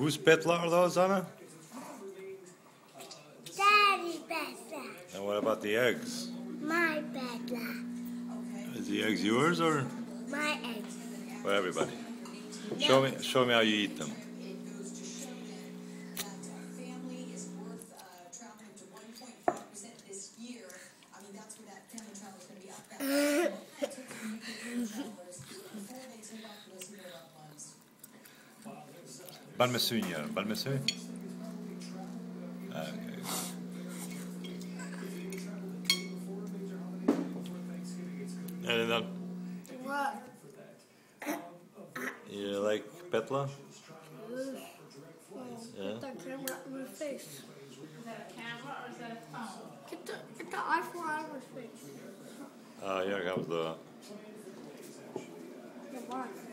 Whose petlla are those, Zana? Daddy's petlla. And what about the eggs? My petlla. Is the eggs yours or My eggs. for everybody? Show me how you eat them. Ban monsieur, ban monsieur. Okay. And then, What? you like petlla? Yeah. Get that camera out of my face. Is that a camera or is that a phone? Get the iPhone out of my face. Here comes the The what?